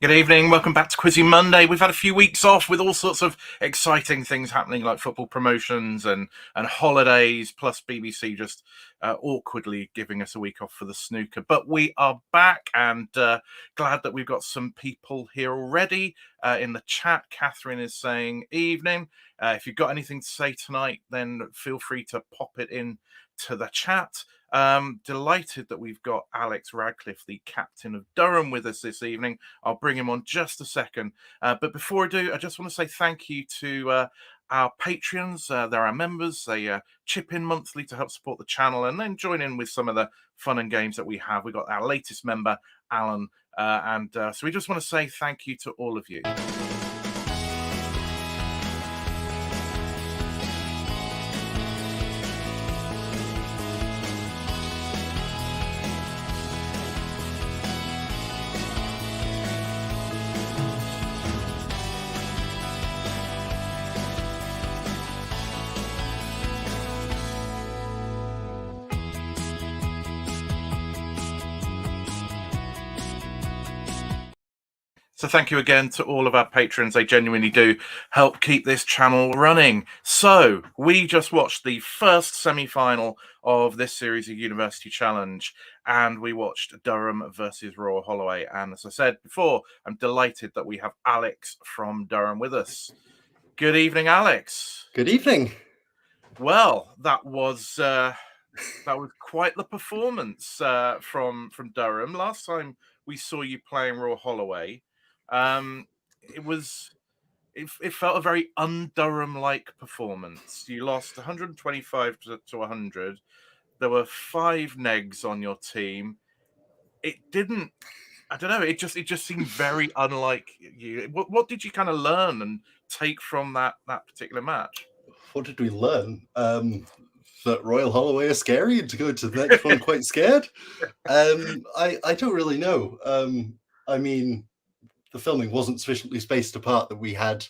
Good evening. Welcome back to QUIZZY Monday. We've had a few weeks off with all sorts of exciting things happening, like football promotions and holidays, plus BBC just awkwardly giving us a week off for the snooker. But we are back and glad that we've got some people here already in the chat. Catherine is saying evening. If you've got anything to say tonight, then feel free to pop it in to the chat. Delighted that we've got Alex Radcliffe, the captain of Durham, with us this evening. I'll bring him on just a second. But before I do, I just want to say thank you to our Patreons. They're our members. They chip in monthly to help support the channel and then join in with some of the fun and games that we have. We've got our latest member, Alan. So we just want to say thank you to all of you. So thank you again to all of our patrons. They genuinely do help keep this channel running. So we just watched the first semi-final of this series of University Challenge, and we watched Durham versus Royal Holloway. And as I said before, I'm delighted that we have Alex from Durham with us. Good evening, Alex. Good evening. Well, that was quite the performance from Durham. Last time we saw you playing Royal Holloway, it felt a very un-Durham-like performance. You lost 125 to 100. There were 5 negs on your team. It didn't. I don't know. It just seemed very unlike you. What did you kind of learn and take from that particular match? What did we learn? That Royal Holloway are scary and to go to the next one quite scared. I don't really know. I mean, the filming wasn't sufficiently spaced apart that we had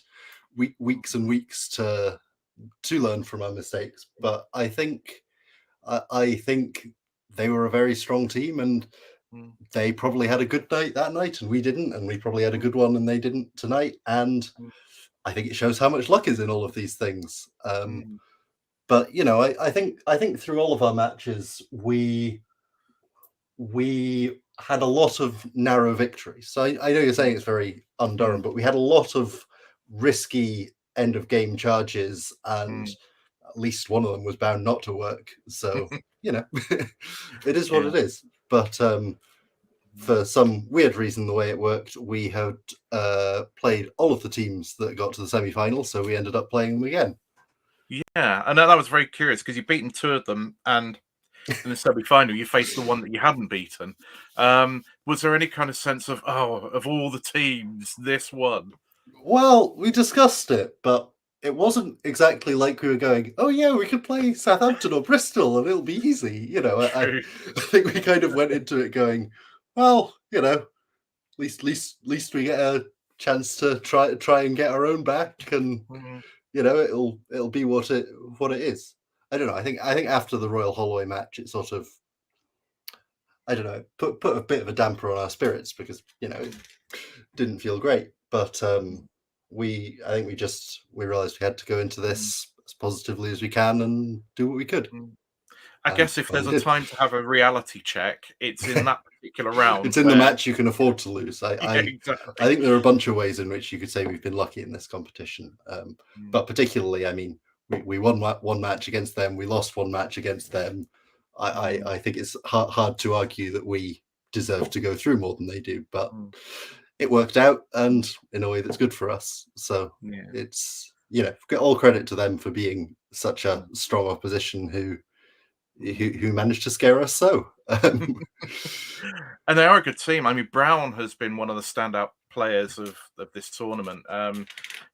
weeks and weeks to learn from our mistakes. But I think they were a very strong team, and they probably had a good night that night, and we didn't, and we probably had a good one, and they didn't tonight. And I think it shows how much luck is in all of these things. But you know, I think through all of our matches, we had a lot of narrow victories. So I know you're saying it's very un-Durham, but we had a lot of risky end of game charges, and at least one of them was bound not to work. So you know, it is what it is. But for some weird reason, the way it worked, we had played all of the teams that got to the semi-final, so we ended up playing them again. Yeah, I know that was very curious because you've beaten 2 of them, and in the semi-final, you faced the one that you hadn't beaten. Was there any kind of sense of, of all the teams, this one? Well, we discussed it, but it wasn't exactly like we were going, oh yeah, we could play Southampton or Bristol and it'll be easy. You know, I think we kind of went into it going, well, you know, at least we get a chance to try and get our own back, and you know, it'll be what it is. I don't know. I think after the Royal Holloway match, it sort of, I don't know, put a bit of a damper on our spirits because, you know, it didn't feel great. But I think we realized we had to go into this as positively as we can and do what we could. I guess if there's a time to have a reality check, it's in that particular round. It's in the match you can afford to lose. Exactly. I think there are a bunch of ways in which you could say we've been lucky in this competition. But particularly, I mean, we won one match against them. We lost one match against them. I think it's hard to argue that we deserve to go through more than they do. But it worked out, and in a way that's good for us. So it's, you know, get all credit to them for being such a strong opposition who managed to scare us so. And they are a good team. I mean, Brown has been one of the standout players of this tournament.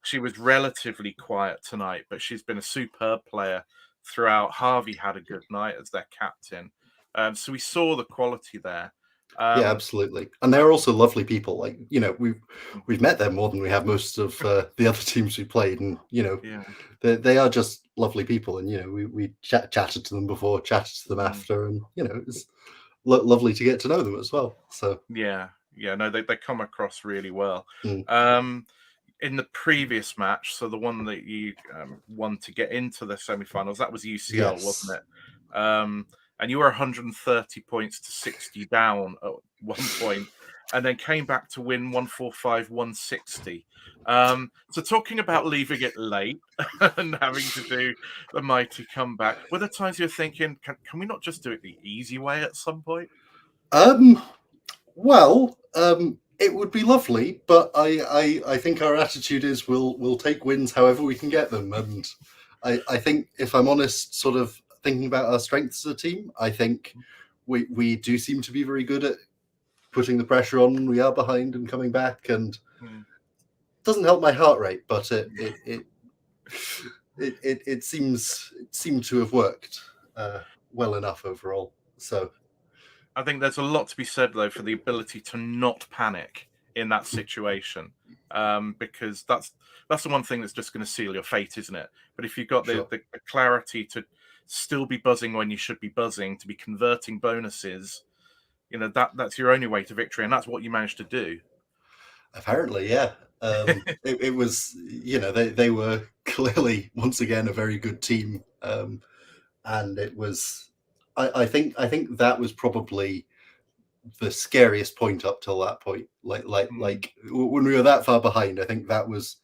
She was relatively quiet tonight, but she's been a superb player throughout. Harvey had a good night as their captain. So we saw the quality there. Yeah, absolutely. And they're also lovely people. Like, you know, we've met them more than we have most of the other teams we played, and you know, they are just lovely people. And you know, we chatted to them before, chatted to them after, and you know, it was lovely to get to know them as well. So yeah, Yeah, no, they come across really well. Mm. In the previous match, so the one that you won to get into the semi-finals, that was UCL, wasn't Yes. it? And you were 130 points to 60 down at one point, and then came back to win 145, 160. So talking about leaving it late and having to do the mighty comeback, were there times you're thinking, can we not just do it the easy way at some point? Well, it would be lovely, but I think our attitude is we'll take wins however we can get them. And I think, if I'm honest, sort of thinking about our strengths as a team, I think we do seem to be very good at putting the pressure on when we are behind and coming back. And Mm. doesn't help my heart rate, but it seemed to have worked well enough overall. So I think there's a lot to be said, though, for the ability to not panic in that situation, because that's the one thing that's just going to seal your fate, isn't it? But if you've got sure. the clarity to still be buzzing when you should be buzzing, to be converting bonuses, that's your only way to victory, and that's what you managed to do. Apparently, yeah. It was, they were clearly once again a very good team, and it was. I think that was probably the scariest point up till that point. Mm, Like when we were that far behind, I think that was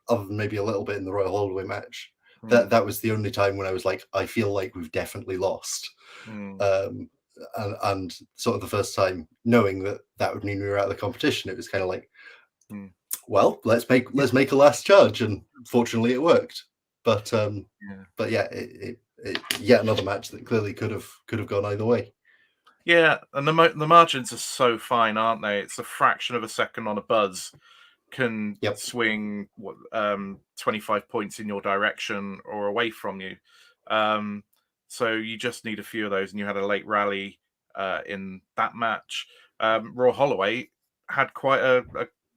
other than maybe a little bit in the Royal Holloway match. That mm, that was the only time when I was like, I feel like we've definitely lost. mm, Um, and sort of the first time knowing that would mean we were out of the competition, it was kind of like, mm. well, let's make a last charge, and fortunately it worked. But Yeah. but yeah, it yet another match that clearly could have gone either way. Yeah, and the margins are so fine, aren't they? It's a fraction of a second on a buzz can Yep. swing 25 points in your direction or away from you. Um, so you just need a few of those, and you had a late rally in that match. Raw Holloway had quite a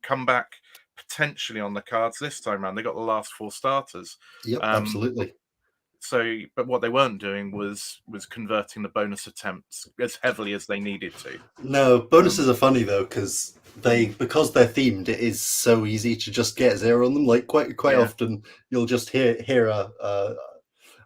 comeback potentially on the cards this time round. They got the last four starters. Yep. Um, Absolutely. but what they weren't doing was converting the bonus attempts as heavily as they needed to. No, Um, bonuses are funny though because mm, because they're themed. It is so easy to just get zero on them. Like quite yeah, often, you'll just hear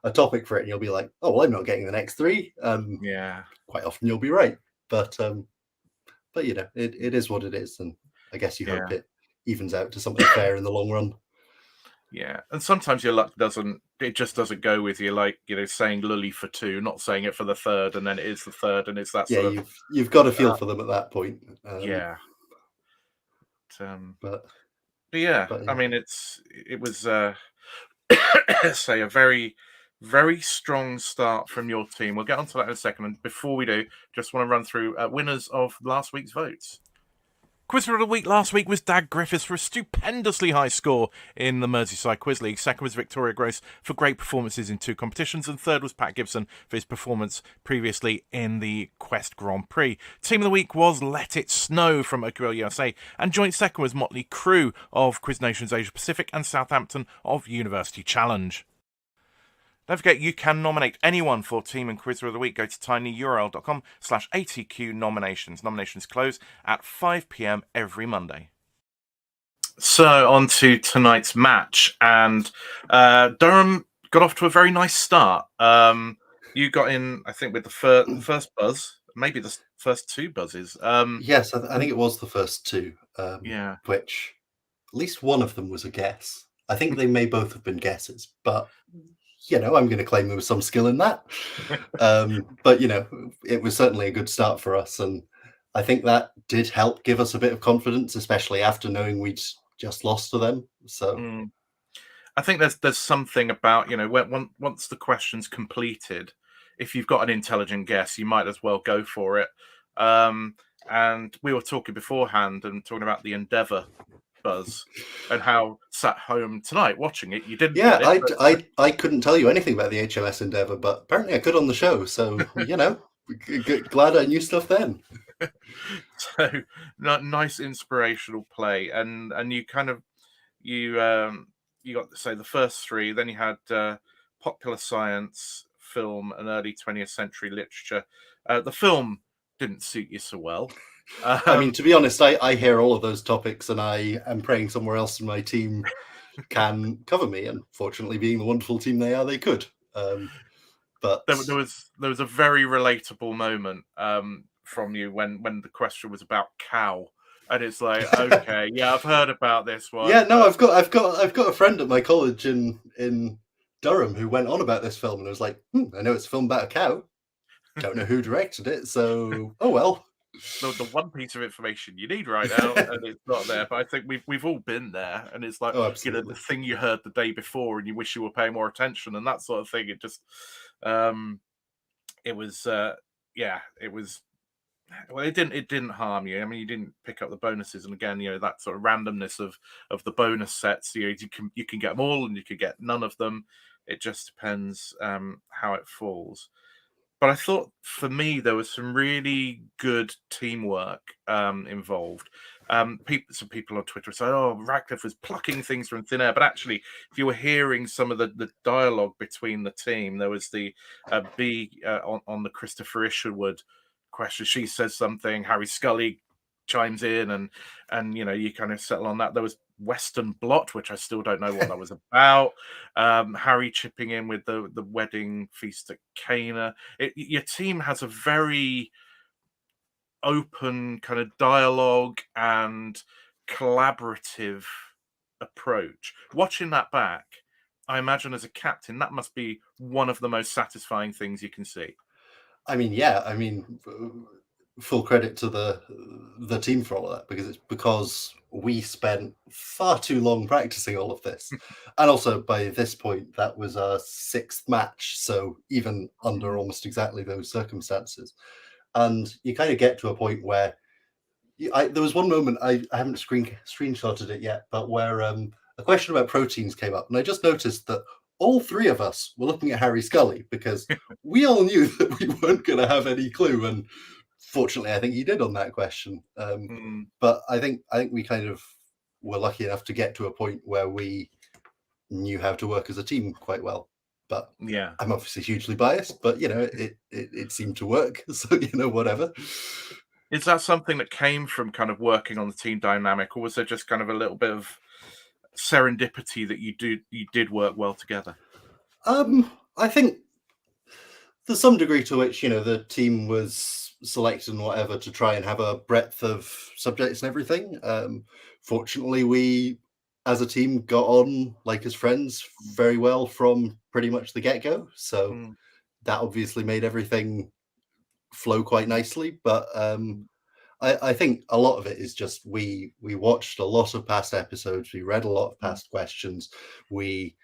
a topic for it, and you'll be like, "Oh, well, I'm not getting the next three." yeah, Quite often, you'll be right, but it is what it is, and I guess you hope yeah. it evens out to something fair in the long run. Yeah, and sometimes your luck it just doesn't go with you, like, saying Lully for two, not saying it for the third, and then it is the third, and it's that Yeah, sort of, you've got to feel uh, for them at that point. yeah. Um, But but yeah, but I yeah. mean, it was, say, a very, very strong start from your team. We'll get onto that in a second, and before we do, just want to run through winners of last week's votes. Quizzer of the week last week was Dag Griffiths for a stupendously high score in the Merseyside Quiz League. Second was Victoria Gross for great performances in two competitions. And third was Pat Gibson for his performance previously in the Quest Grand Prix. Team of the week was Let It Snow from OQL USA. And joint second was Motley Crue of Quiz Nations Asia Pacific and Southampton of University Challenge. Don't forget, you can nominate anyone for Team and Quizzer of the Week. Go to tinyurl.com/ATQ nominations. Nominations close at 5 p.m. every Monday. So, on to tonight's match. And Durham got off to a very nice start. You got in, I think, with the first buzz, maybe the first two buzzes. Yes, I think it was the first two, Yeah. which at least one of them was a guess. I think they may both have been guesses, but I'm going to claim there was some skill in that. But it was certainly a good start for us, and I think that did help give us a bit of confidence, especially after knowing we'd just lost to them. So Mm. I think there's something about, once the question's completed, if you've got an intelligent guess, you might as well go for it. And we were talking beforehand and talking about the Endeavour buzz and how sat home tonight watching it, you didn't yeah, get it. I, But I couldn't tell you anything about the HMS Endeavour, but apparently I could on the show. So glad I knew stuff then. so nice inspirational play, and you kind of you got, say, the first three, then you had popular science, film, and early 20th century literature. The film didn't suit you so well. I mean, to be honest, I hear all of those topics, and I am praying somewhere else in my team can cover me. And fortunately, being the wonderful team they are, they could. But there was a very relatable moment from you when the question was about cow, and it's like, okay, yeah, I've heard about this yeah, one, no, but I've got a friend at my college in Durham who went on about this film, and I was like, I know it's a film about a cow. Don't know who directed it, so oh well. the one piece of information you need right now, and it's not there. But I think we've all been there, and it's like, Oh, the absolutely. thing you heard the day before, and you wish you were paying more attention, and that sort of thing. It just, um, it was, yeah, it was. Well, it didn't harm you. I mean, you didn't pick up the bonuses, and again, that sort of randomness of the bonus sets. You can get them all, and you could get none of them. It just depends how it falls. But I thought for me there was some really good teamwork involved. Some people on Twitter said, "Oh, Radcliffe was plucking things from thin air," but actually, if you were hearing some of the dialogue between the team, there was the B on the Christopher Isherwood question. She says something. Harry Scully chimes in, and you kind of settle on that. There was Western Blot, which I still don't know what that was about. Harry chipping in with the wedding feast at Cana. Your team has a very open kind of dialogue and collaborative approach. Watching that back, I imagine as a captain, that must be one of the most satisfying things you can see. I mean, yeah, I mean, full credit to the team for all of that, because we spent far too long practicing all of this, and also by this point that was our sixth match, so even under Mm, almost exactly those circumstances, and you kind of get to a point where there was one moment I haven't screenshotted it yet, but where a question about proteins came up, and I just noticed that all three of us were looking at Harry Scully because we all knew that we weren't going to have any clue, and fortunately, I think he did on that question. mm, But I think we kind of were lucky enough to get to a point where we knew how to work as a team quite well. But yeah. I'm obviously hugely biased, but it seemed to work, so whatever. Is that something that came from kind of working on the team dynamic, or was there just kind of a little bit of serendipity that you did work well together? I think there's some degree to which the team was selected and whatever to try and have a breadth of subjects and everything. Fortunately, we as a team got on like as friends very well from pretty much the get-go, so Mm, that obviously made everything flow quite nicely. But mm, I think a lot of it is just we watched a lot of past episodes, we read a lot of mm, past questions, we,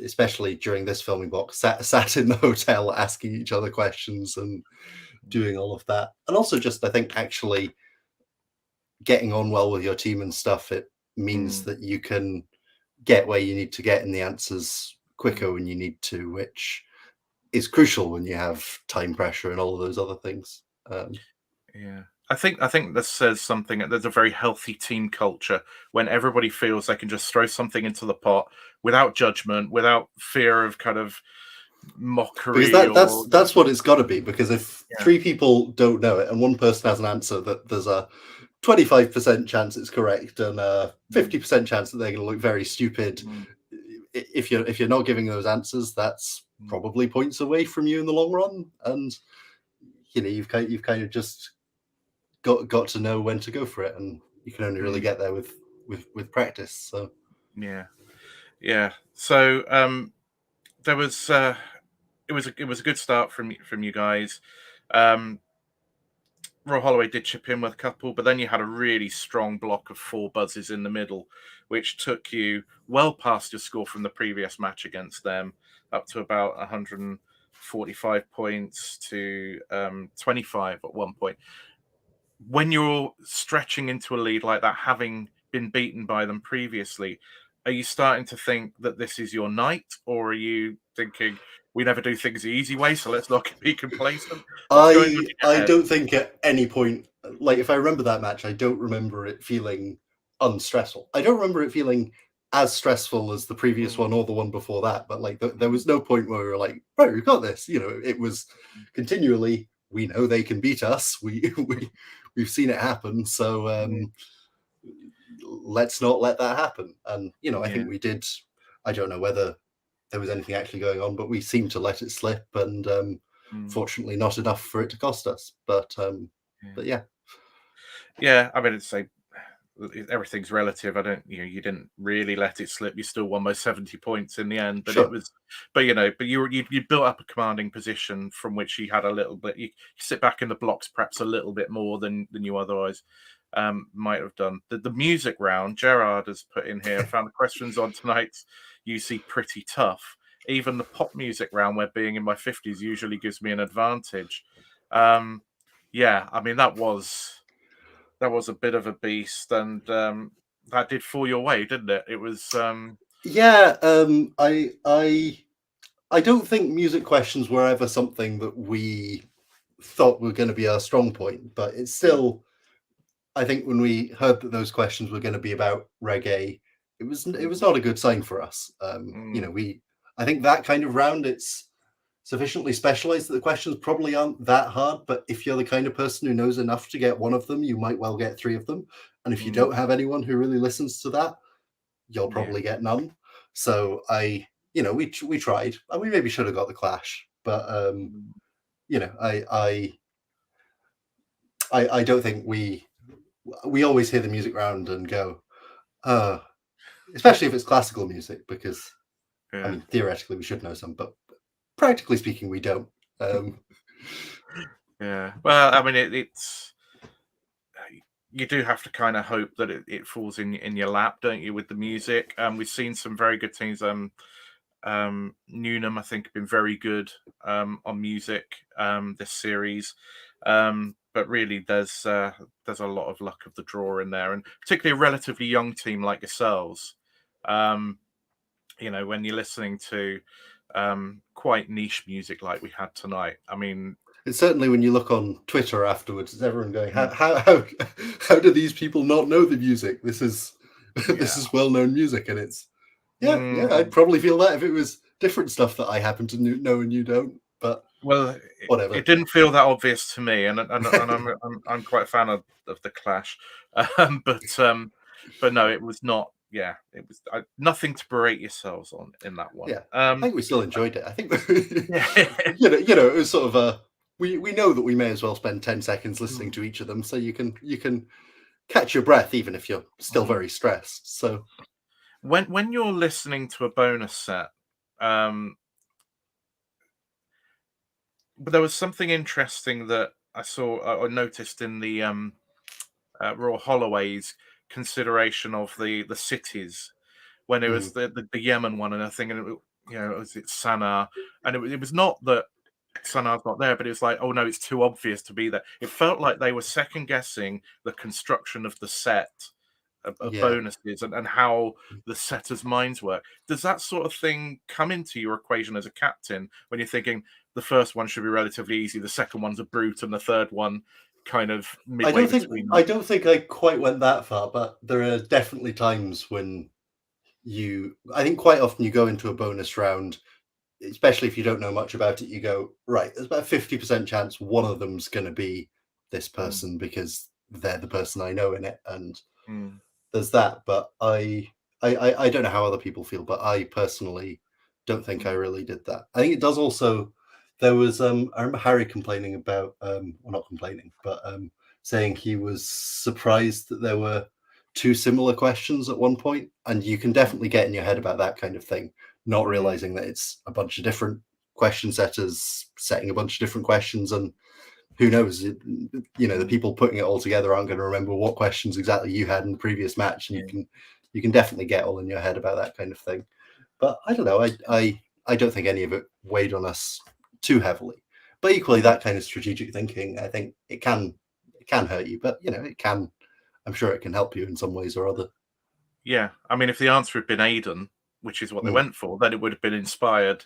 especially during this filming block, sat in the hotel asking each other questions and mm, doing all of that. And also just I think actually getting on well with your team and stuff, it means mm, that you can get where you need to get in the answers mm. quicker when you need to, which is crucial when you have time pressure and all of those other things. Yeah. I think this says something. There's a very healthy team culture when everybody feels they can just throw something into the pot without judgment, without fear of kind of Because mockery that or that's what it's got to be. Because if yeah. three people don't know it and one person has an answer, that there's a 25% chance it's correct and a Mm, 50% chance that they're going to look very stupid. mm, If you're not giving those answers, that's mm, probably points away from you in the long run. And you've kind of just got to know when to go for it, and you can only really mm, get there with practice. So yeah. Yeah. So there was it was a good start from you guys. Um, Roy Holloway did chip in with a couple, but then you had a really strong block of four buzzes in the middle, which took you well past your score from the previous match against them, up to about 145 points to 25 at one point. When you're stretching into a lead like that, having been beaten by them previously, are you starting to think that this is your night, or are you thinking we never do things the easy way, so let's not be complacent? What's going on I in your I head? don't think at any point, like if I remember that match, I don't remember it feeling unstressful. I don't remember it feeling as stressful as the previous Mm, one or the one before that. But like there mm, was no point where we were like, right, we've got this. It was continually we know they can beat us. We've seen it happen. So let's not let that happen. And I think we did. I don't know whether there was anything actually going on, but we seemed to let it slip, and fortunately, not enough for it to cost us. But yeah. Yeah, I mean, it's everything's relative. I don't, you didn't really let it slip. You still won by 70 points in the end, but Sure. but you built up a commanding position from which you had a little bit. You sit back in the blocks perhaps a little bit more than you otherwise might have done. The music round, Gerard has put in here, found the questions on tonight's UC pretty tough. Even the pop music round, where being in my 50s usually gives me an advantage. Yeah, I mean, that was a bit of a beast, and that did fall your way, didn't it? It was Yeah. I don't think music questions were ever something that we thought were going to be our strong point, but it's still. I think when we heard that those questions were going to be about reggae, it was not a good sign for us. I think that kind of round, it's sufficiently specialized that the questions probably aren't that hard. But if you're the kind of person who knows enough to get one of them, you might well get three of them. And if you don't have anyone who really listens to that, you'll probably get none. So we tried, and we maybe should have got the clash, but I don't think we always hear the music round and go, especially if it's classical music, because I mean, theoretically we should know some, but practically speaking, we don't. Yeah. Well, I mean, it's you do have to kind of hope that it falls in your lap, don't you, with the music? We've seen some very good teams. Newnham, I think, have been very good on music this series. But really, there's a lot of luck of the draw in there, and particularly a relatively young team like yourselves. When you're listening to quite niche music like we had tonight, I mean, it's certainly when you look on Twitter afterwards, it's everyone going, how do these people not know the music? This is well-known music, and it's I'd probably feel that if it was different stuff that I happen to know and you don't. But well, whatever. It didn't feel that obvious to me, and I'm quite a fan of the Clash, but no, it was not. Yeah, it was nothing to berate yourselves on in that one. Yeah, I think we still enjoyed it. I think it was sort of we know that we may as well spend 10 seconds listening to each of them, so you can catch your breath even if you're still very stressed. So when you're listening to a bonus set, but there was something interesting that I saw or noticed in the Raw Holloway's consideration of the cities when it was the Yemen one, and I think, and it was Sana'a, and it was not that Sana'a's not there, but it was like, oh no, it's too obvious to be there. It felt like they were second guessing the construction of the set of bonuses and how the setters' minds work. Does that sort of thing come into your equation as a captain when you're thinking the first one should be relatively easy, the second one's a brute, and the third one kind of midway between? I don't think I quite went that far, but there are definitely times when I think quite often you go into a bonus round, especially if you don't know much about it, you go, right, there's about a 50% chance one of them's going to be this person because they're the person I know in it. And there's that. But I don't know how other people feel, but I personally don't think I really did that. I think it does also, there was, I remember Harry complaining about, well, not complaining, but saying he was surprised that there were two similar questions at one point. And you can definitely get in your head about that kind of thing, not realizing that it's a bunch of different question setters setting a bunch of different questions, and who knows, the people putting it all together aren't going to remember what questions exactly you had in the previous match, and you can definitely get all in your head about that kind of thing. But I don't know, I don't think any of it weighed on us too heavily. But equally, that kind of strategic thinking, I think it can hurt you, but I'm sure it can help you in some ways or other. Yeah, I mean, if the answer had been Aiden, which is what they went for, then it would have been inspired.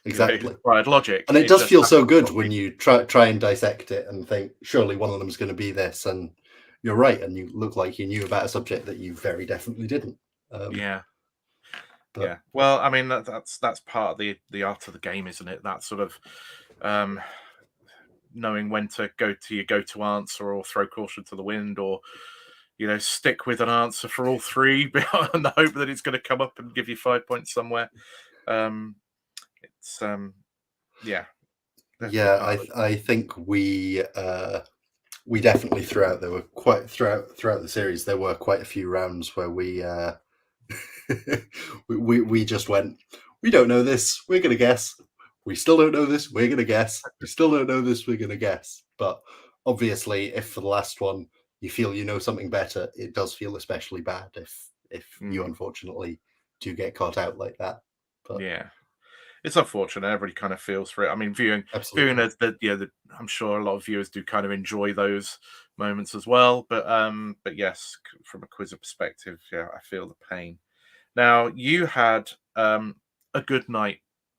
Exactly. Inspired logic. And it does feel so good when you try and dissect it and think, surely one of them is going to be this, and you're right, and you look like you knew about a subject that you very definitely didn't. Yeah. Well, I mean, that's part of the art of the game, isn't it? That sort of knowing when to go to your go-to answer or throw caution to the wind, or stick with an answer for all three and the hope that it's going to come up and give you 5 points somewhere. It's yeah, definitely Yeah, can't. I think we definitely throughout the series there were quite a few rounds where we we just went, we don't know this, we're gonna guess. We still don't know this, we're gonna guess. We still don't know this, we're gonna guess. But obviously, if for the last one you feel you know something better, it does feel especially bad if you unfortunately do get caught out like that. But Yeah, it's unfortunate. Everybody kind of feels for it. I mean, viewing absolutely, I'm sure a lot of viewers do kind of enjoy those moments as well. But yes, from a quizzer perspective, yeah, I feel the pain. Now, you had a good night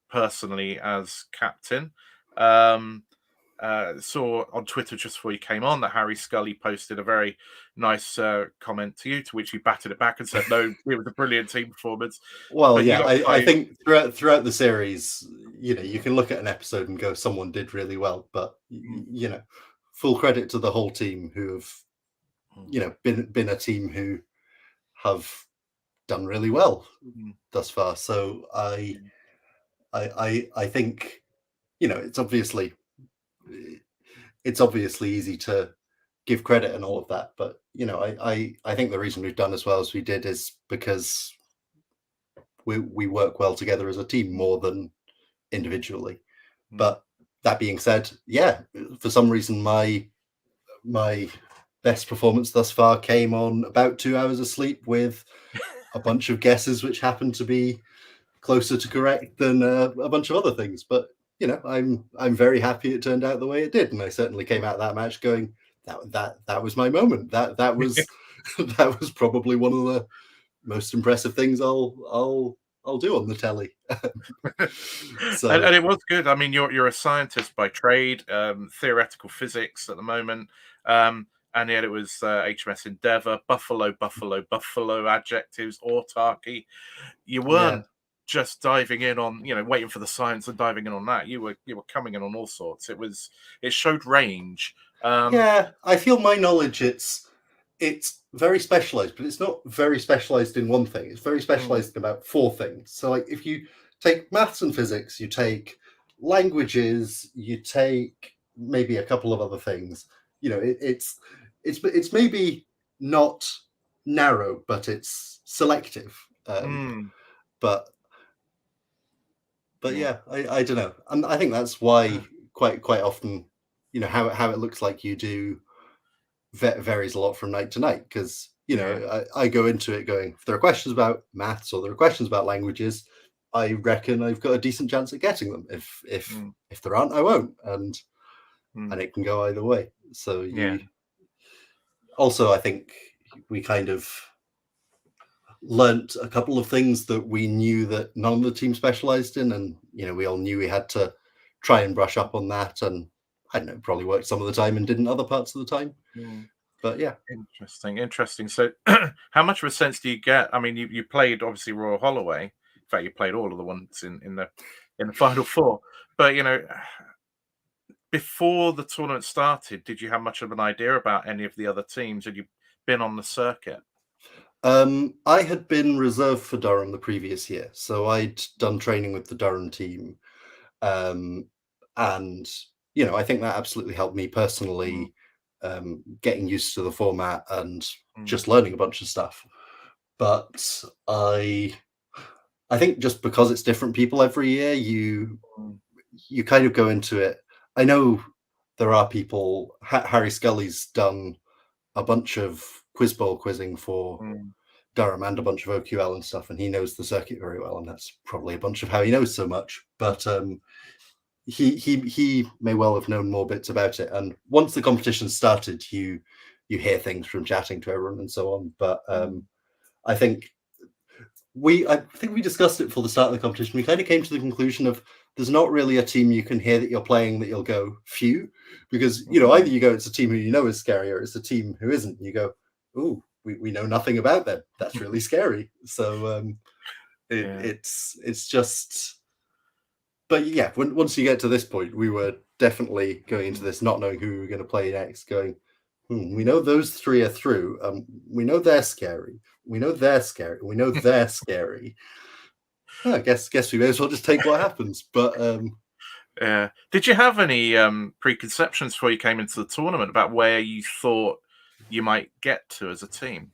personally as captain. Saw on Twitter just before you came on that Harry Scully posted a very nice comment to you, to which you batted it back and said, "No, it was a brilliant team performance." well, But you yeah, got I five. think throughout the series, you can look at an episode and go, someone did really well, but Mm, full credit to the whole team who have mm, been a team who have done really well mm, thus far. So I think it's obviously easy to give credit and all of that, but I think the reason we've done as well as we did is because we work well together as a team more than individually. mm. But that being said, yeah, for some reason my best performance thus far came on about 2 hours of sleep with a bunch of guesses which happened to be closer to correct than a bunch of other things. But I'm very happy it turned out the way it did, and I certainly came out of that match going, that was my moment. That was that was probably one of the most impressive things I'll do on the telly. And So it was good. I mean, you're a scientist by trade, theoretical physics at the moment, and yet it was HMS Endeavour, Buffalo, Buffalo, Buffalo adjectives, autarky. You yeah, weren't just diving in on, waiting for the science and diving in on that. You were coming in on all sorts. It showed range. Um, yeah, I feel my knowledge it's very specialized, but it's not very specialized in one thing. It's very mm, specialized in about four things. So like if you take maths and physics, you take languages, you take maybe a couple of other things. It's maybe not narrow, but it's selective. mm, But yeah. yeah, I don't know. And I think that's why quite often, how it looks like you do varies a lot from night to night, because Yeah. I go into it going, if there are questions about maths or there are questions about languages, I reckon I've got a decent chance at getting them. Mm, If there aren't, I won't, and mm, it can go either way. So yeah. you also, I think, we kind of learnt a couple of things that we knew that none of the team specialized in, and we all knew we had to try and brush up on that, and I don't know, probably worked some of the time and didn't other parts of the time. Mm. But yeah. Interesting. So, how much of a sense do you get? I mean, you played obviously Royal Holloway. In fact, you played all of the ones in the final four. But before the tournament started, did you have much of an idea about any of the other teams? Had you been on the circuit? I had been reserved for Durham the previous year, so I'd done training with the Durham team, um, and I think that absolutely helped me Mm, personally, getting used to the format and mm, just learning a bunch of stuff. But I think just because it's different people every year, mm, you kind of go into it. I know there are people. Harry Scully's done a bunch of quiz bowl quizzing for mm, Durham and a bunch of OQL and stuff, and he knows the circuit very well, and that's probably a bunch of how he knows so much. But he may well have known more bits about it. And once the competition started, you hear things from chatting to everyone and so on. But mm, I think I think we discussed it for the start of the competition. We kind of came to the conclusion of there's not really a team you can hear that you're playing that you'll go phew, because either mm, you go it's a team who you know is scary, or it's a team who isn't. You go, ooh, we know nothing about them. That's really scary. So yeah. it's just. But yeah, once you get to this point, we were definitely going into this not knowing who we were going to play next, going, we know those three are through. We know they're scary. We know they're scary. We know they're scary. I guess we may as well just take what happens. But did you have any preconceptions before you came into the tournament about where you thought you might get to as a team?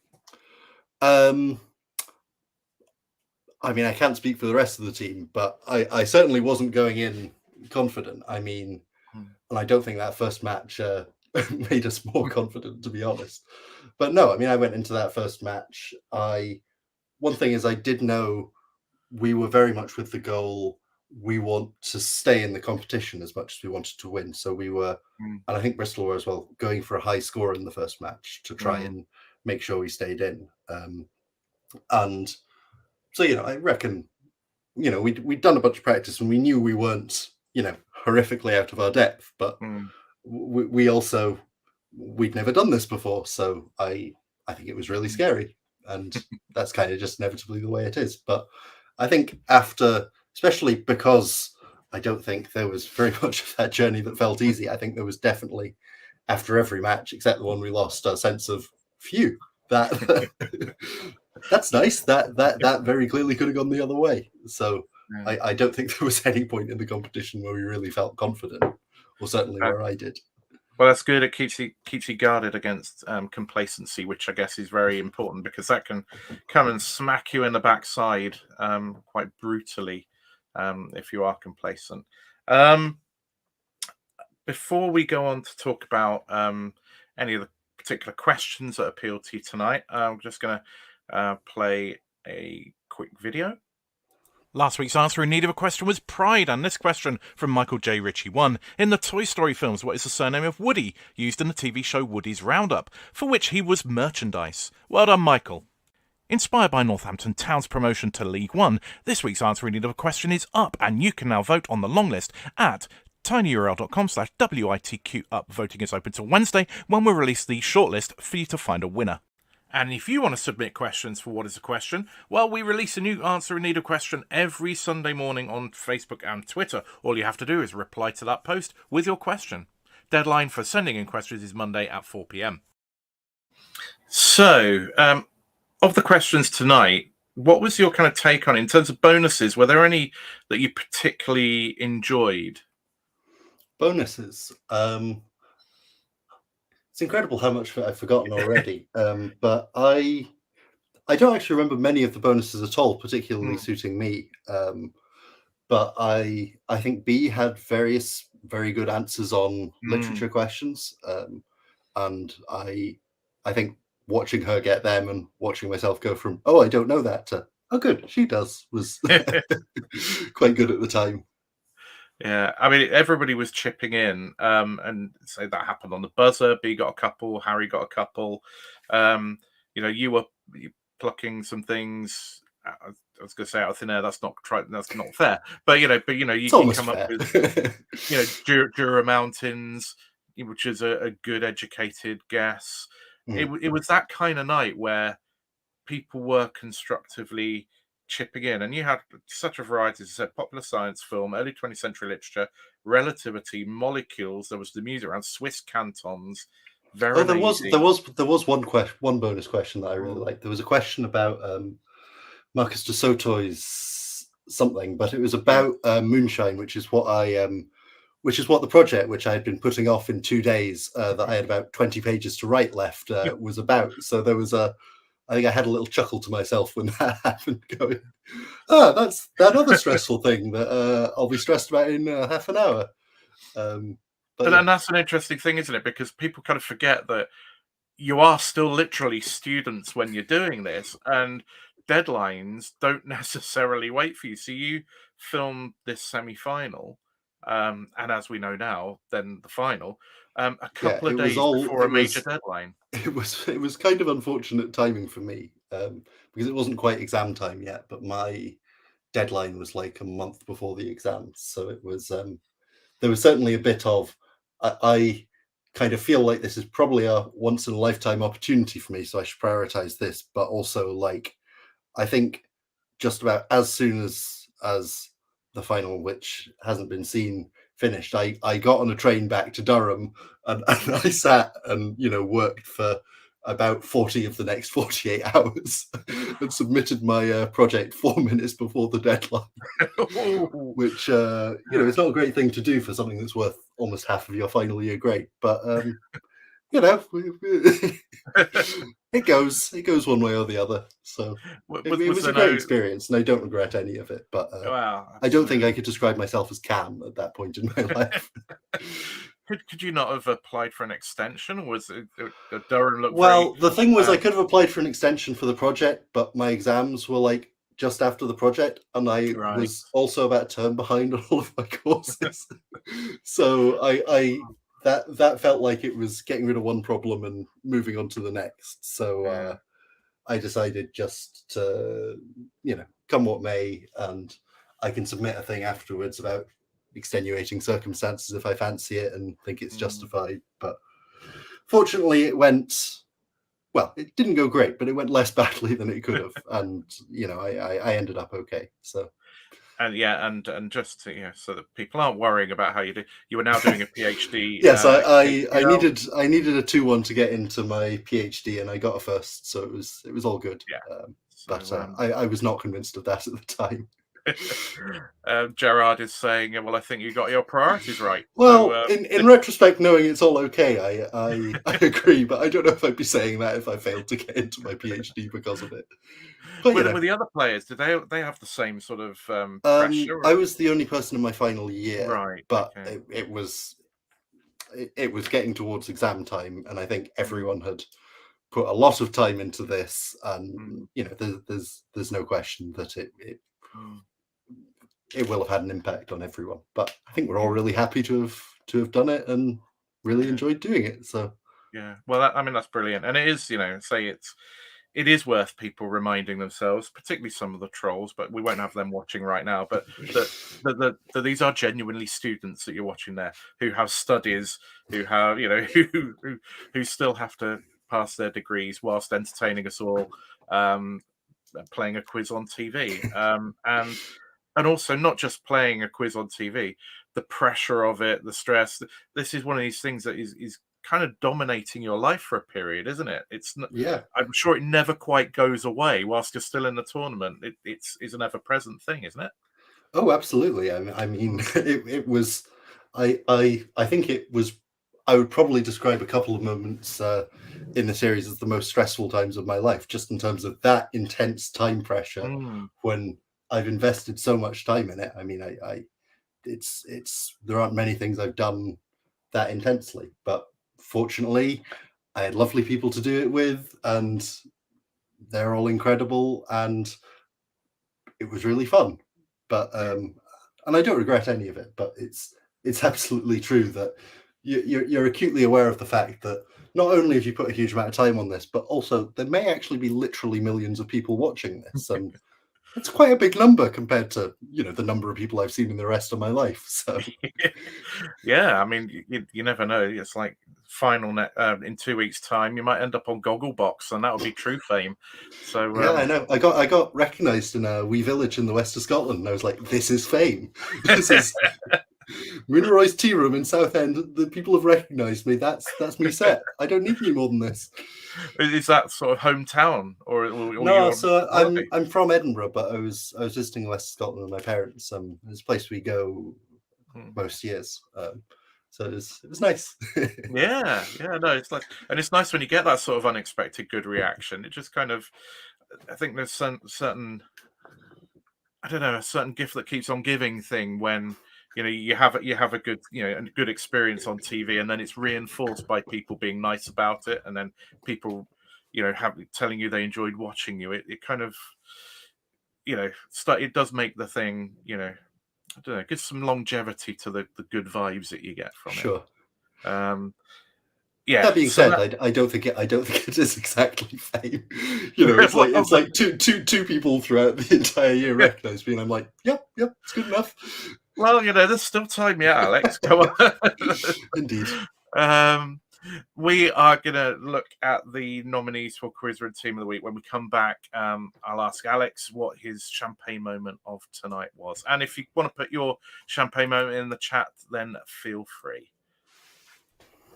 I mean, I can't speak for the rest of the team, but I certainly wasn't going in confident. I mean, and I don't think that first match made us more confident, to be honest. But no, I mean, I went into that first match. One thing is, I did know we were very much with the goal. We want to stay in the competition as much as we wanted to win. So we were, and I think Bristol were as well, going for a high score in the first match to try and make sure we stayed in. And so, I reckon, we'd done a bunch of practice and we knew we weren't, horrifically out of our depth, but we also, we'd never done this before. So I think it was really scary, and that's kind of just inevitably the way it is. But I think after, especially because I don't think there was very much of that journey that felt easy. I think there was definitely, after every match, except the one we lost, a sense of, phew, that that's nice. That very clearly could have gone the other way. So I don't think there was any point in the competition where we really felt confident, or certainly where I did. Well, that's good. It keeps you guarded against complacency, which I guess is very important, because that can come and smack you in the backside quite brutally if you are complacent. Before we go on to talk about any of the particular questions that appeal to you tonight, I'm just going to play a quick video. Last week's answer in need of a question was Pride, and this question from Michael J. Ritchie 1. In the Toy Story films, what is the surname of Woody, used in the TV show Woody's Roundup, for which he was merchandise? Well done, Michael. Inspired by Northampton Town's promotion to League One, this week's answer in need of a question is up, and you can now vote on the long list at tinyurl.com/WITQ-up. Voting is open till Wednesday, when we'll release the shortlist for you to find a winner. And if you want to submit questions for What is a Question, well, we release a new answer in need of question every Sunday morning on Facebook and Twitter. All you have to do is reply to that post with your question. Deadline for sending in questions is Monday at 4 p.m. So, of the questions tonight, what was your kind of take on it in terms of bonuses? Were there any that you particularly enjoyed? Bonuses. It's incredible how much I've forgotten already. But I don't actually remember many of the bonuses at all, particularly suiting me. But I think B had various very good answers on literature questions. And I think watching her get them and watching myself go from, oh, I don't know that, to, oh, good, she does, was quite good at the time. Yeah, I mean, everybody was chipping in, and so that happened on the buzzer. B got a couple, Harry got a couple. You were plucking some things. I was going to say out of thin air. That's not fair. But you come up with Durham Mountains, which is a good educated guess. It was that kind of night where people were constructively chipping in, and you had such a variety. As I said, popular science film, early 20th century literature, relativity, molecules. There was the music around Swiss cantons. There was one bonus question that I really liked. There was a question about Marcus de Soto's something, but it was about moonshine, which is what the project, which I had been putting off in 2 days, that I had about 20 pages to write left, was about. So there was I think I had a little chuckle to myself when that happened, going, that's that other stressful thing that I'll be stressed about in half an hour. And that's an interesting thing, isn't it? Because people kind of forget that you are still literally students when you're doing this, and deadlines don't necessarily wait for you. So you filmed this semi-final, and as we know now, then the final, a couple of days before a major deadline. It was kind of unfortunate timing for me, because it wasn't quite exam time yet, but my deadline was like a month before the exams. So it was there was certainly a bit of I kind of feel like this is probably a once in a lifetime opportunity for me, so I should prioritize this. But also, like, I think just about as soon as the final, which hasn't been seen, finished, I got on a train back to Durham, and I sat and worked for about 40 of the next 48 hours and submitted my project 4 minutes before the deadline, which it's not a great thing to do for something that's worth almost half of your final year grade, but it goes one way or the other. So it was a great experience, and I don't regret any of it. But I don't think I could describe myself as calm at that point in my life. Could you not have applied for an extension, or was it Durham look well, the thing was, I could have applied for an extension for the project, but my exams were like just after the project, and I was also about a term behind on all of my courses. So that felt like it was getting rid of one problem and moving on to the next. So I decided just to, come what may, and I can submit a thing afterwards about extenuating circumstances if I fancy it and think it's justified. But fortunately, it didn't go great, but it went less badly than it could have, and I ended up okay. So. And just so that people aren't worrying about how you do, you were now doing a PhD. Yes, I needed a 2-1 to get into my PhD, and I got a first, so it was all good. Yeah, but I was not convinced of that at the time. Gerard is saying, well, I think you got your priorities right. Well, so, in retrospect, knowing it's all okay, I agree, but I don't know if I'd be saying that if I failed to get into my PhD because of it. But, with the other players, did they have the same sort of pressure? I was the only person in my final year, right? But okay. it was getting towards exam time, and I think everyone had put a lot of time into this, and there's no question that it will have had an impact on everyone. But I think we're all really happy to have done it and really enjoyed doing it. So yeah, well, that's brilliant, and it is, it is worth people reminding themselves, particularly some of the trolls, but we won't have them watching right now, but that these are genuinely students that you're watching there who have studies, who have, who still have to pass their degrees whilst entertaining us all, playing a quiz on TV. And also not just playing a quiz on TV, the pressure of it, the stress. This is one of these things that is kind of dominating your life for a period, isn't it? It's not, I'm sure it never quite goes away whilst you're still in the tournament. It's an ever-present thing, isn't it? Oh, absolutely. I mean, it was. I think it was. I would probably describe a couple of moments in the series as the most stressful times of my life, just in terms of that intense time pressure when I've invested so much time in it. I mean, it's there aren't many things I've done that intensely, but fortunately, I had lovely people to do it with, and they're all incredible, and it was really fun. But and I don't regret any of it. But it's absolutely true that you're acutely aware of the fact that not only have you put a huge amount of time on this, but also there may actually be literally millions of people watching this, and it's quite a big number compared to the number of people I've seen in the rest of my life. So yeah, I mean, you never know. It's like final in 2 weeks' time, you might end up on Gogglebox, and that would be true fame. So yeah, I know. I got recognised in a wee village in the west of Scotland, and I was like, "This is fame. This is Munaroy's Tea Room in Southend. The people have recognised me. That's me set. I don't need any more than this." Is that sort of hometown, or no? So I'm from Edinburgh, but I was visiting West Scotland with my parents. It's a place we go most years. So it was nice. yeah, no, it's like, and it's nice when you get that sort of unexpected good reaction. It just kind of, I think there's certain, I don't know, a certain gift that keeps on giving thing when you have a good a good experience on TV, and then it's reinforced by people being nice about it, and then people telling you they enjoyed watching you. It kind of it does make the thing I don't know, gives some longevity to the good vibes that you get from it. Sure. Yeah. That being said, I don't think it is exactly fame. It's like two people throughout the entire year recognise me, and I'm like, yep, it's good enough. Well, there's still time yet, Alex. Come on. Indeed. We are going to look at the nominees for Quizzer and Team of the Week. When we come back, I'll ask Alex what his champagne moment of tonight was. And if you want to put your champagne moment in the chat, then feel free.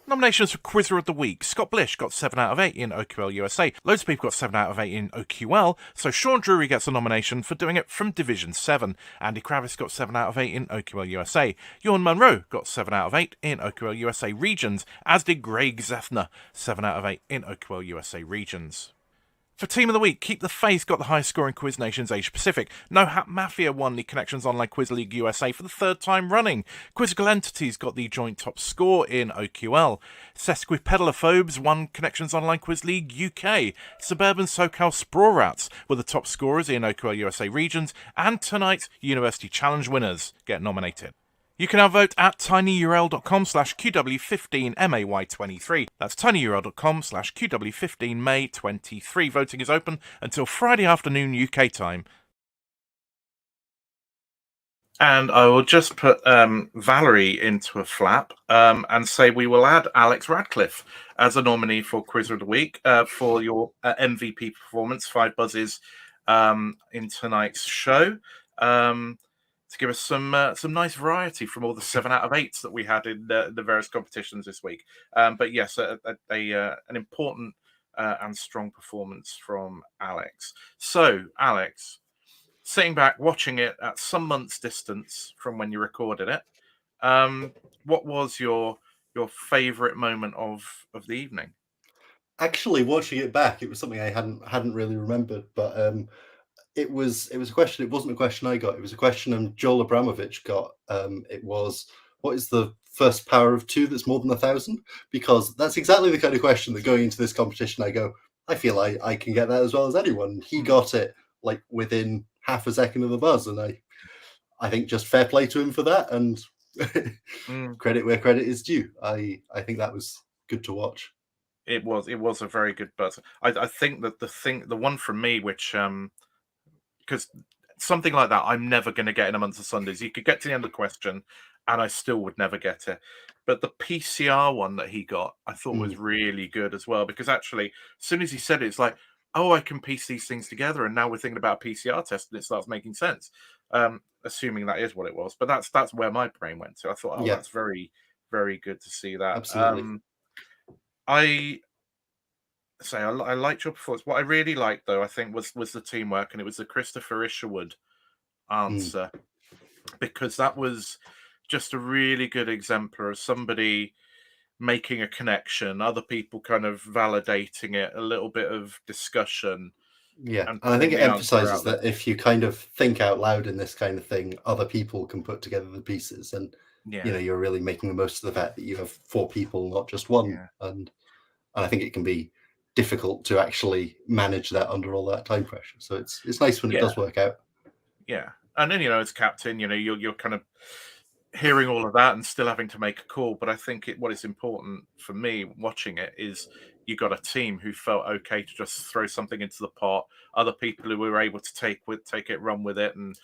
Nominations for Quizzer of the Week. Scott Blish got 7 out of 8 in OQL USA. Loads of people got 7 out of 8 in OQL, so Sean Drury gets a nomination for doing it from Division 7. Andy Kravis got 7 out of 8 in OQL USA. Johan Munro got 7 out of 8 in OQL USA Regions, as did Greg Zethner, 7 out of 8 in OQL USA Regions. For Team of the Week, Keep the Faith got the highest score in Quiz Nations Asia Pacific. No Hat Mafia won the Connections Online Quiz League USA for the 3rd time running. Quizzical Entities got the joint top score in OQL. Sesquipedalophobes won Connections Online Quiz League UK. Suburban SoCal Sprawrats were the top scorers in OQL USA regions. And tonight's University Challenge winners get nominated. You can now vote at tinyurl.com/QW15MAY23. That's tinyurl.com/QW15May23. Voting is open until Friday afternoon UK time. And I will just put Valerie into a flap and say we will add Alex Radcliffe as a nominee for Quizzer of the Week for your MVP performance, 5 buzzes in tonight's show. To give us some nice variety from all the 7 out of 8s that we had in the various competitions this week. But yes, an important and strong performance from Alex. So, Alex, sitting back, watching it at some months' distance from when you recorded it, what was your favourite moment of the evening? Actually, watching it back, it was something I hadn't really remembered, but it was a question. It wasn't a question I got. It was a question Joel Abramovich got. It was, what is the first power of 2 that's more than 1,000? Because that's exactly the kind of question that going into this competition, I go, I feel I can get that as well as anyone. He got it like within half a second of the buzz, and I think just fair play to him for that, and credit where credit is due. I think that was good to watch. It was a very good buzz. I think that the one from me, which because something like that I'm never going to get in a month of Sundays. You could get to the end of the question and I still would never get it. But the PCR one that he got, I thought was really good as well, because actually, as soon as he said it, it's like, oh, I can piece these things together. And now we're thinking about a PCR test and it starts making sense, assuming that is what it was. But that's where my brain went to. I thought, oh, Yeah. that's very, very good to see that. Absolutely. I liked your performance. What I really liked, though, I think was the teamwork, and it was the Christopher Isherwood answer, because that was just a really good exemplar of somebody making a connection, other people kind of validating it, a little bit of discussion. Yeah, And I think it the answer emphasizes out there. that if you kind of think out loud in this kind of thing, other people can put together the pieces, and Yeah, you're really making the most of the fact that you have 4 people, not just one. yeah, And I think it can be difficult to actually manage that under all that time pressure. So it's nice when it yeah, does work out. yeah. And then, as captain, you're kind of hearing all of that and still having to make a call. But I think what is important for me watching it is you got a team who felt okay to just throw something into the pot. Other people who were able to take it, run with it, and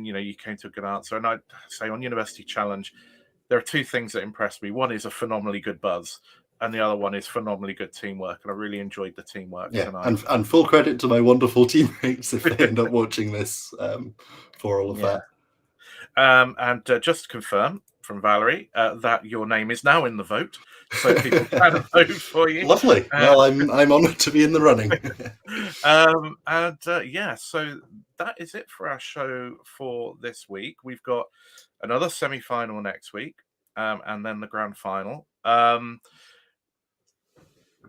you came to a good answer. And I'd say on University Challenge, there are 2 things that impressed me. One is a phenomenally good buzz, and the other one is phenomenally good teamwork. And I really enjoyed the teamwork Yeah, tonight. and full credit to my wonderful teammates if they end up watching this, for all of Yeah. that. And just to confirm from Valerie that your name is now in the vote, so people can vote for you. Lovely. Well, I'm honoured to be in the running. Yeah, so that is it for our show for this week. We've got another semi-final next week, and then the grand final.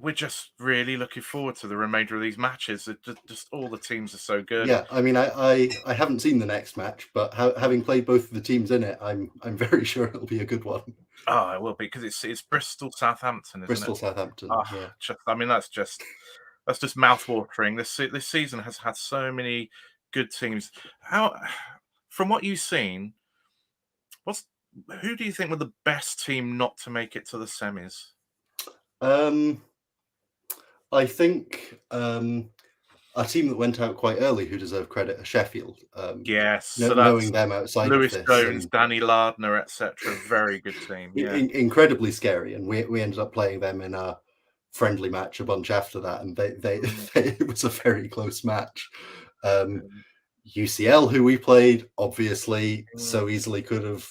We're just really looking forward to the remainder of these matches. Just all the teams are so good. Yeah, I mean, I haven't seen the next match, but having played both of the teams in it, I'm very sure it'll be a good one. Oh, it will be, because it's Bristol Southampton, isn't Bristol, it? Southampton. Oh, Yeah. that's just mouth-watering. This season has had so many good teams. From what you've seen, who do you think were the best team not to make it to the semis? I think our team that went out quite early, who deserve credit, are Sheffield. Yes, so Knowing that's them outside of Lewis this, Jones, and Danny Lardner, etc. Very good team. Yeah. incredibly scary. And we ended up playing them in a friendly match a bunch after that, and it was a very close match. UCL, who we played, obviously so easily could have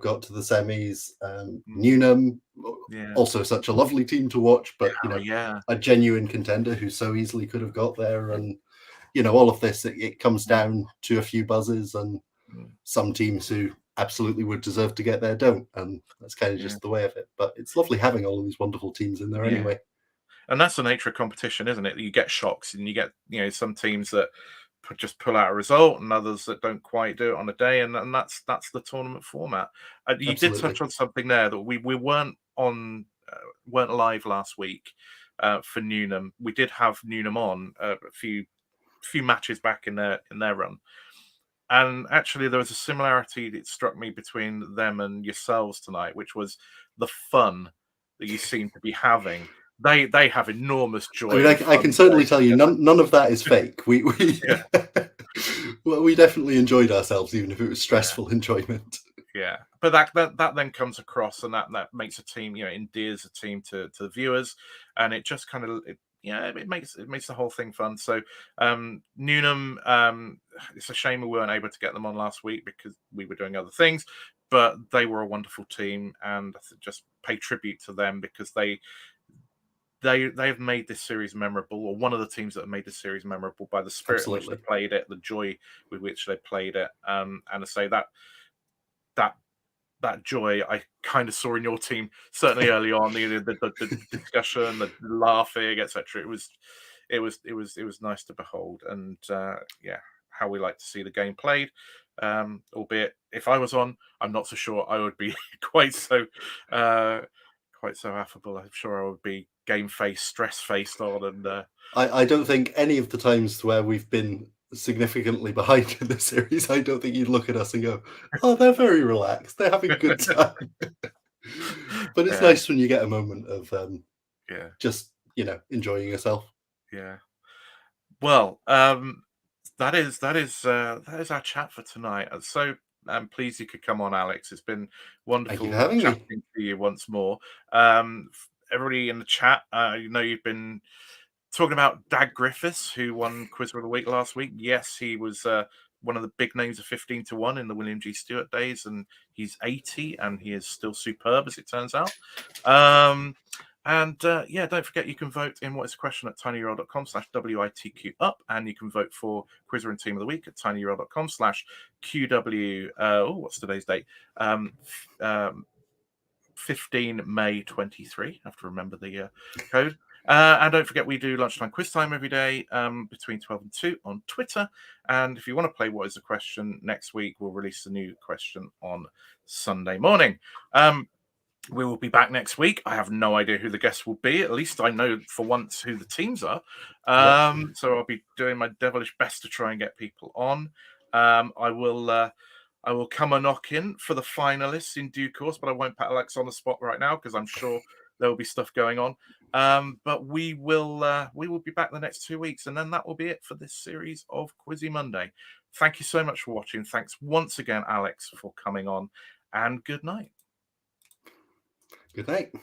got to the semis. Newnham, also such a lovely team to watch, but a genuine contender who so easily could have got there. And all of this, it comes down to a few buzzes, and some teams who absolutely would deserve to get there don't, and that's kind of just the way of it. But it's lovely having all of these wonderful teams in there anyway. And that's the nature of competition, isn't it? You get shocks, and you get some teams that just pull out a result, and others that don't quite do it on a day, and that's the tournament format. You did touch on something there that we weren't live last week for Newnham. We did have Newnham on a few matches back in their run, and actually there was a similarity that struck me between them and yourselves tonight, which was the fun that you seem to be having. They have enormous joy. I mean, I can certainly tell you none of that is fake. We well, we definitely enjoyed ourselves, even if it was stressful enjoyment. Yeah, but that then comes across, and that makes a team, endears a team to the viewers, and it just kind of it makes the whole thing fun. So Newnham, it's a shame we weren't able to get them on last week because we were doing other things, but they were a wonderful team, and just pay tribute to them because they have made this series memorable, or one of the teams that have made this series memorable by the spirit in which they played it, the joy with which they played it, and I say that joy I kind of saw in your team certainly early on. The discussion, the laughing, etc. It was nice to behold, and how we like to see the game played. Albeit, if I was on, I'm not so sure I would be quite so affable. I'm sure I would be game face, stress faced on, and I don't think any of the times where we've been significantly behind in the series, I don't think you'd look at us and go, "Oh, they're very relaxed. They're having a good time." But it's nice when you get a moment of just enjoying yourself. Yeah. Well, that is our chat for tonight. And so I'm pleased you could come on, Alex. It's been wonderful chatting to you once more. Everybody in the chat, you've been talking about Dag Griffiths, who won Quiz of the Week last week. Yes, he was one of the big names of 15-1 in the William G. Stewart days, and he's 80, and he is still superb, as it turns out. Don't forget you can vote in What Is the Question at tinyurl.com/WITQ up, and you can vote for Quizzer and Team of the Week at tinyurl.com/QW. What's today's date? 15 May 23. I have to remember the code. And don't forget, we do lunchtime quiz time every day between 12 and 2 on Twitter. And if you want to play What Is the Question next week, we'll release a new question on Sunday morning. We will be back next week. I have no idea who the guests will be. At least I know for once who the teams are. So I'll be doing my devilish best to try and get people on. I will come a knock in for the finalists in due course, but I won't put Alex on the spot right now because I'm sure there will be stuff going on. But we will be back the next 2 weeks, and then that will be it for this series of Quizzy Monday. Thank you so much for watching. Thanks once again, Alex, for coming on, and good night. Good night.